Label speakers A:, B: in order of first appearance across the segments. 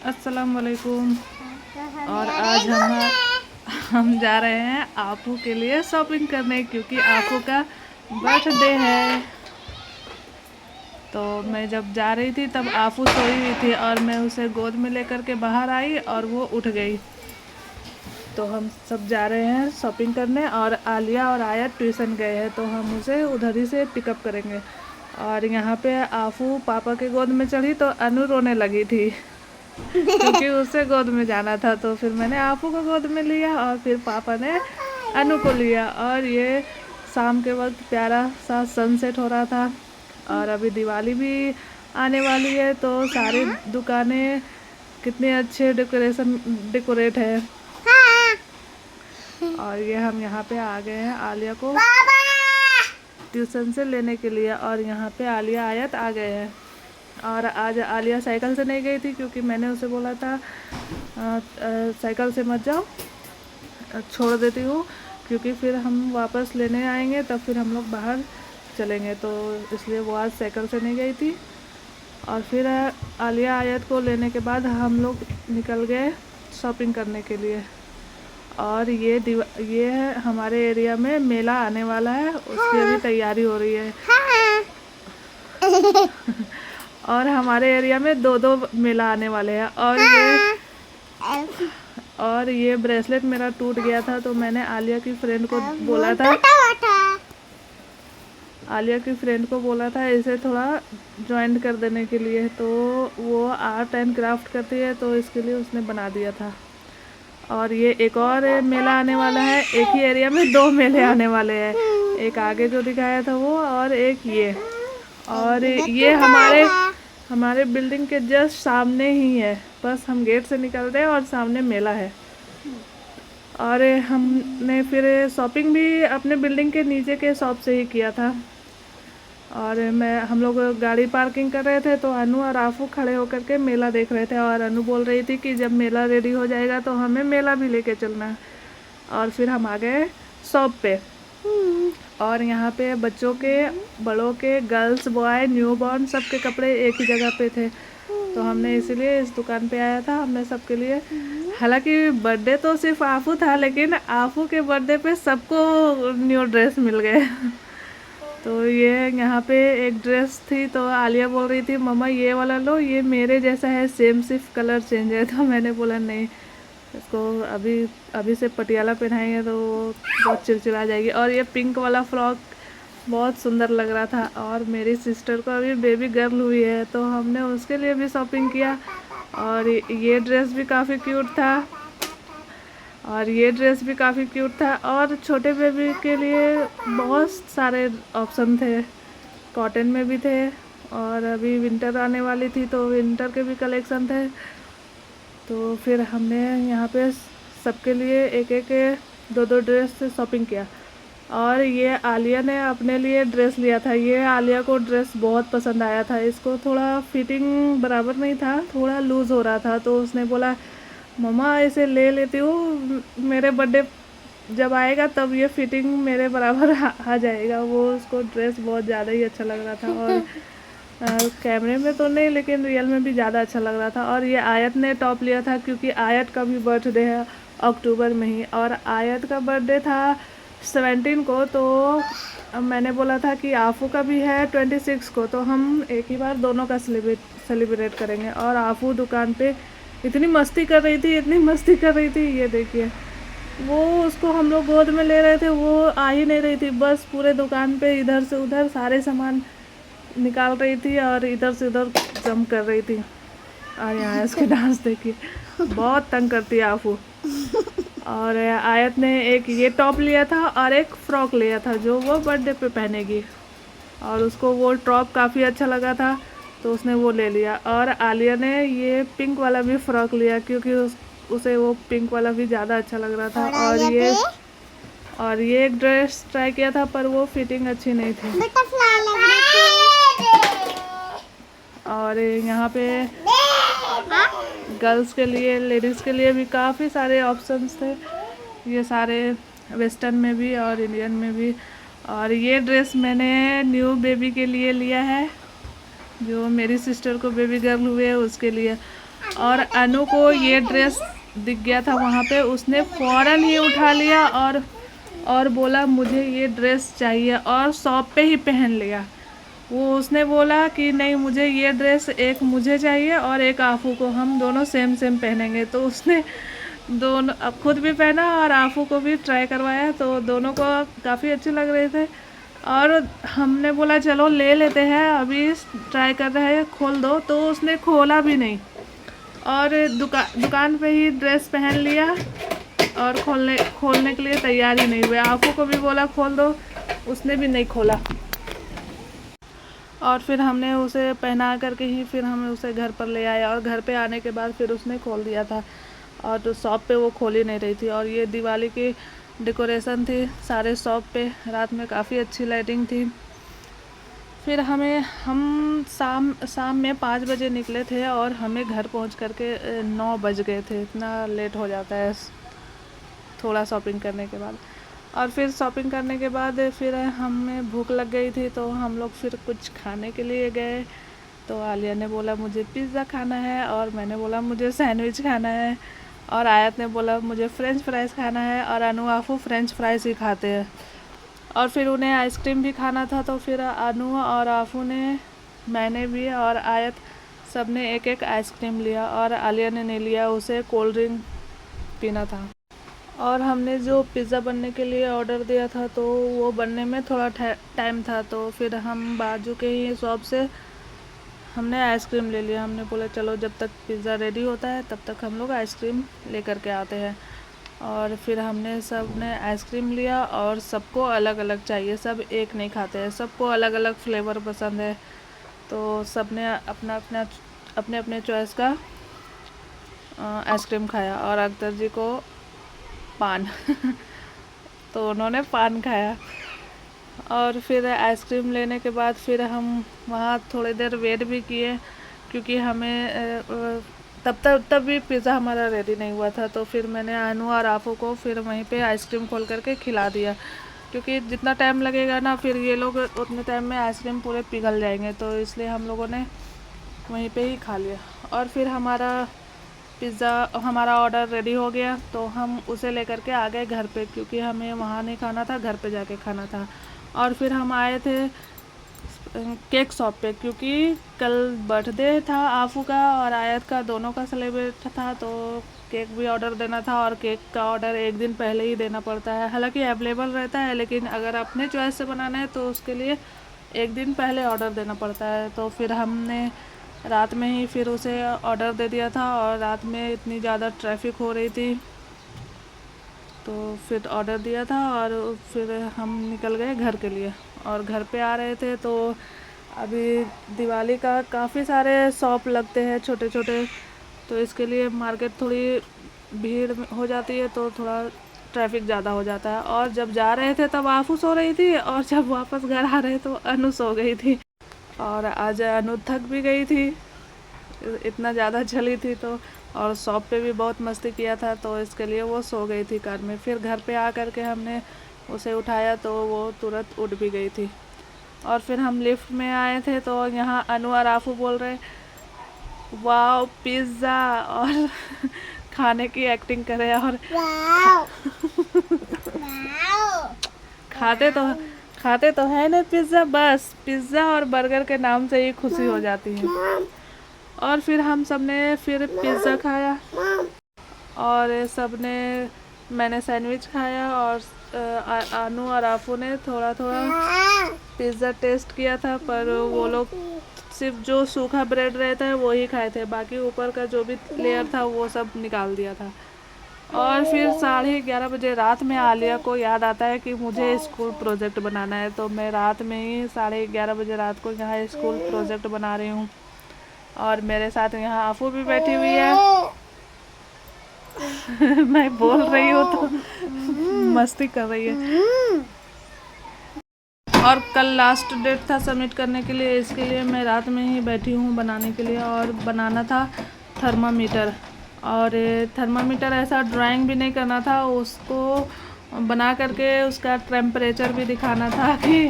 A: अस्सलाम वालेकुम। और आज हम जा रहे हैं आपू के लिए शॉपिंग करने, क्योंकि आपू का बर्थडे है। तो मैं जब जा रही थी तब आपू सोई हुई थी और मैं उसे गोद में लेकर के बाहर आई और वो उठ गई। तो हम सब जा रहे हैं शॉपिंग करने और आलिया और आयत ट्यूशन गए हैं, तो हम उसे उधर ही से पिकअप करेंगे। और यहाँ पे आपू पापा के गोद में चढ़ी तो अनु रोने लगी थी क्योंकि उसे गोद में जाना था। तो फिर मैंने आपू को गोद में लिया और फिर पापा ने अनु को लिया। और ये शाम के वक्त प्यारा सा सनसेट हो रहा था और अभी दिवाली भी आने वाली है, तो सारी दुकानें कितने अच्छे डेकोरेट है। और ये हम यहाँ पे आ गए हैं आलिया को ट्यूशन से लेने के लिए, और यहाँ पे आलिया आयत आ गए हैं। और आज आलिया साइकिल से नहीं गई थी क्योंकि मैंने उसे बोला था साइकिल से मत जाओ, छोड़ देती हूँ, क्योंकि फिर हम वापस लेने आएंगे तब फिर हम लोग बाहर चलेंगे, तो इसलिए वो आज साइकिल से नहीं गई थी। और फिर आलिया आयत को लेने के बाद हम लोग निकल गए शॉपिंग करने के लिए। और ये हमारे एरिया में मेला आने वाला है, उसकी अभी तैयारी हो रही है। और हमारे एरिया में दो मेला आने वाले हैं। और ये ब्रेसलेट मेरा टूट गया था, तो मैंने आलिया की फ्रेंड को बोला था इसे थोड़ा जॉइंट कर देने के लिए। तो वो आर्ट एंड क्राफ्ट करती है, तो इसके लिए उसने बना दिया था। और ये एक और मेला आने वाला है, एक ही एरिया में 2 मेले आने वाले हैं, एक आगे जो दिखाया था वो और एक ये। और ये हमारे बिल्डिंग के जस्ट सामने ही है, बस हम गेट से निकलते हैं और सामने मेला है। और हमने फिर शॉपिंग भी अपने बिल्डिंग के नीचे के शॉप से ही किया था। और हम लोग गाड़ी पार्किंग कर रहे थे, तो अनु और आफू खड़े होकर के मेला देख रहे थे। और अनु बोल रही थी कि जब मेला रेडी हो जाएगा तो हमें मेला भी लेके चलना है। और फिर हम आ गए शॉप पे। और यहाँ पे बच्चों के, बड़ों के, गर्ल्स, बॉय, न्यू बॉर्न सबके कपड़े एक ही जगह पे थे, तो हमने इसीलिए इस दुकान पे आया था हमने सबके लिए। हालांकि बर्थडे तो सिर्फ आफू था, लेकिन आफू के बर्थडे पे सबको न्यू ड्रेस मिल गए। तो ये यहाँ पे एक ड्रेस थी, तो आलिया बोल रही थी मम्मा ये वाला लो, ये मेरे जैसा है सेम, सिर्फ कलर चेंज है। तो मैंने बोला नहीं, इसको अभी से पटियाला पहनाएंगे तो बहुत चिड़चिड़ा जाएगी। और ये पिंक वाला फ्रॉक बहुत सुंदर लग रहा था। और मेरी सिस्टर को अभी बेबी गर्ल हुई है, तो हमने उसके लिए भी शॉपिंग किया। और ये ड्रेस भी काफ़ी क्यूट था, और छोटे बेबी के लिए बहुत सारे ऑप्शन थे, कॉटन में भी थे। और अभी विंटर आने वाली थी, तो विंटर के भी कलेक्शन थे। तो फिर हमने यहाँ पे सबके लिए एक दो ड्रेस से शॉपिंग किया। और ये आलिया ने अपने लिए ड्रेस लिया था। ये आलिया को ड्रेस बहुत पसंद आया था। इसको थोड़ा फिटिंग बराबर नहीं था, थोड़ा लूज़ हो रहा था, तो उसने बोला मम्मा इसे ले लेती हूँ, मेरे बर्थडे जब आएगा तब ये फिटिंग मेरे बराबर आ जाएगा। वो उसको ड्रेस बहुत ज़्यादा ही अच्छा लग रहा था, और कैमरे में तो नहीं लेकिन रियल में भी ज़्यादा अच्छा लग रहा था। और ये आयत ने टॉप लिया था, क्योंकि आयत का भी बर्थडे है अक्टूबर में ही, और आयत का बर्थडे था 17 को। तो मैंने बोला था कि आफू का भी है 26 को, तो हम एक ही बार दोनों का सेलिब्रेट करेंगे। और आफू दुकान पे इतनी मस्ती कर रही थी, ये देखिए, वो उसको हम लोग गोद में ले रहे थे, वो आ ही नहीं रही थी, बस पूरे दुकान पे इधर से उधर सारे सामान निकाल रही थी और इधर से उधर जंप कर रही थी। और यहाँ इसके डांस देखिए, बहुत तंग करती है आफू। और आयत ने एक ये टॉप लिया था और एक फ़्रॉक लिया था जो वो बर्थडे पे पहनेगी, और उसको वो टॉप काफ़ी अच्छा लगा था, तो उसने वो ले लिया। और आलिया ने ये पिंक वाला भी फ़्रॉक लिया, क्योंकि उसे वो पिंक वाला भी ज़्यादा अच्छा लग रहा था। और ये एक ड्रेस ट्राई किया था, पर वो फिटिंग अच्छी नहीं थी। और यहाँ पे गर्ल्स के लिए, लेडीज़ के लिए भी काफ़ी सारे ऑप्शंस थे, ये सारे वेस्टर्न में भी और इंडियन में भी। और ये ड्रेस मैंने न्यू बेबी के लिए लिया है, जो मेरी सिस्टर को बेबी गर्ल हुए है उसके लिए। और अनु को ये ड्रेस दिख गया था वहाँ पे, उसने फ़ौरन ही उठा लिया और बोला मुझे ये ड्रेस चाहिए और शॉप पे ही पहन लिया। वो उसने बोला कि नहीं मुझे ये ड्रेस एक मुझे चाहिए और एक आफू को, हम दोनों सेम सेम पहनेंगे। तो उसने दोनों अब खुद भी पहना और आफू को भी ट्राई करवाया, तो दोनों को काफ़ी अच्छे लग रहे थे। और हमने बोला चलो ले लेते हैं, अभी ट्राई कर रहे हैं, खोल दो। तो उसने खोला भी नहीं और दुकान पे ही ड्रेस पहन लिया और खोलने के लिए तैयार ही नहीं हुए। आफू को भी बोला खोल दो, उसने भी नहीं खोला। और फिर हमने उसे पहना करके ही फिर हम उसे घर पर ले आए और घर पे आने के बाद फिर उसने खोल दिया था। और तो शॉप पे वो खोल ही नहीं रही थी। और ये दिवाली की डेकोरेशन थी सारे शॉप पे, रात में काफ़ी अच्छी लाइटिंग थी। फिर हम शाम में 5 बजे निकले थे और हमें घर पहुंच करके 9 बज गए थे। इतना लेट हो जाता है थोड़ा शॉपिंग करने के बाद। और फिर शॉपिंग करने के बाद फिर हमें भूख लग गई थी, तो हम लोग फिर कुछ खाने के लिए गए। तो आलिया ने बोला मुझे पिज़्ज़ा खाना है और मैंने बोला मुझे सैंडविच खाना है और आयत ने बोला मुझे फ्रेंच फ्राइज़ खाना है और अनु आफू फ्रेंच फ्राइज़ ही खाते हैं। और फिर उन्हें आइसक्रीम भी खाना था, तो फिर अनु और आफू ने, मैंने भी और आयत सब ने एक एक आइसक्रीम लिया और आलिया ने नहीं लिया, उसे कोल्ड ड्रिंक पीना था। और हमने जो पिज़्ज़ा बनने के लिए ऑर्डर दिया था तो वो बनने में थोड़ा टाइम था, तो फिर हम बाजू के ही शॉप से हमने आइसक्रीम ले लिया। हमने बोला चलो जब तक पिज़्ज़ा रेडी होता है तब तक हम लोग आइसक्रीम लेकर के आते हैं। और फिर हमने सब ने आइसक्रीम लिया और सबको अलग अलग चाहिए, सब एक नहीं खाते हैं, सबको अलग अलग फ्लेवर पसंद है। तो सब ने अपने अपने चॉइस का आइसक्रीम खाया और अख्तर जी को पान तो उन्होंने पान खाया। और फिर आइसक्रीम लेने के बाद फिर हम वहाँ थोड़ी देर वेट भी किए, क्योंकि हमें तब भी पिज़्ज़ा हमारा रेडी नहीं हुआ था। तो फिर मैंने अनु और आफू को फिर वहीं पे आइसक्रीम खोल करके खिला दिया, क्योंकि जितना टाइम लगेगा ना फिर ये लोग उतने टाइम में आइसक्रीम पूरे पिघल जाएंगे, तो इसलिए हम लोगों ने वहीं पे ही खा लिया। और फिर हमारा ऑर्डर रेडी हो गया, तो हम उसे लेकर के आ गए घर पे, क्योंकि हमें वहाँ नहीं खाना था, घर पे जाके खाना था। और फिर हम आए थे केक शॉप पे, क्योंकि कल बर्थडे था आफू का और आयत का, दोनों का सेलिब्रेट था, तो केक भी ऑर्डर देना था। और केक का ऑर्डर एक दिन पहले ही देना पड़ता है, हालांकि अवेलेबल रहता है, लेकिन अगर अपने चॉइस से बनाना है तो उसके लिए एक दिन पहले ऑर्डर देना पड़ता है। तो फिर हमने रात में ही फिर उसे ऑर्डर दे दिया था और रात में इतनी ज़्यादा ट्रैफिक हो रही थी, तो फिर ऑर्डर दिया था और फिर हम निकल गए घर के लिए। और घर पे आ रहे थे तो अभी दिवाली का काफ़ी सारे शॉप लगते हैं छोटे छोटे, तो इसके लिए मार्केट थोड़ी भीड़ हो जाती है, तो थोड़ा ट्रैफिक ज़्यादा हो जाता है। और जब जा रहे थे तब आफू सो रही थी और जब वापस घर आ रहे तो अनु सो गई थी। और आज अनु थक भी गई थी, इतना ज़्यादा चली थी, तो और शॉप पे भी बहुत मस्ती किया था, तो इसके लिए वो सो गई थी कार में। फिर घर पे आ कर के हमने उसे उठाया तो वो तुरंत उठ भी गई थी। और फिर हम लिफ्ट में आए थे तो यहाँ अनु और आफू बोल रहे वाओ पिज़्ज़ा, और खाने की एक्टिंग करे और खाते तो है ना पिज़्ज़ा, बस पिज़्ज़ा और बर्गर के नाम से ही खुशी हो जाती है। और फिर हम सब ने फिर पिज़्ज़ा खाया और मैंने सैंडविच खाया और अनु और आफू ने थोड़ा थोड़ा पिज़्ज़ा टेस्ट किया था, पर वो लोग सिर्फ जो सूखा ब्रेड रहता है वो ही खाए थे, बाकी ऊपर का जो भी लेयर था वो सब निकाल दिया था। और फिर 11:30 बजे रात में आलिया को याद आता है कि मुझे स्कूल प्रोजेक्ट बनाना है, तो मैं रात में ही 11:30 बजे रात को यहाँ स्कूल प्रोजेक्ट बना रही हूँ। और मेरे साथ यहाँ आफू भी बैठी हुई है मैं बोल रही हूँ तो मस्ती कर रही है। और कल लास्ट डेट था सबमिट करने के लिए, इसके लिए मैं रात में ही बैठी हूँ बनाने के लिए। और बनाना था थर्मामीटर, और थर्मामीटर ऐसा ड्राइंग भी नहीं करना था, उसको बना करके उसका टेम्परेचर भी दिखाना था कि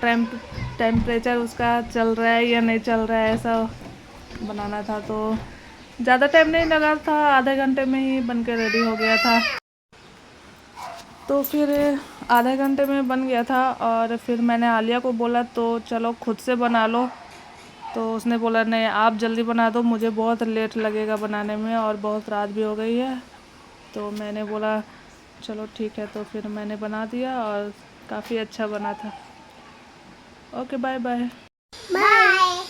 A: टेम्परेचर उसका चल रहा है या नहीं चल रहा है, ऐसा बनाना था। तो ज़्यादा टाइम नहीं लगा था, आधे घंटे में ही बन के रेडी हो गया था। तो फिर आधे घंटे में बन गया था और फिर मैंने आलिया को बोला तो चलो खुद से बना लो। तो उसने बोला नहीं आप जल्दी बना दो, मुझे बहुत लेट लगेगा बनाने में और बहुत रात भी हो गई है। तो मैंने बोला चलो ठीक है, तो फिर मैंने बना दिया और काफ़ी अच्छा बना था। Okay bye bye.
B: बाय।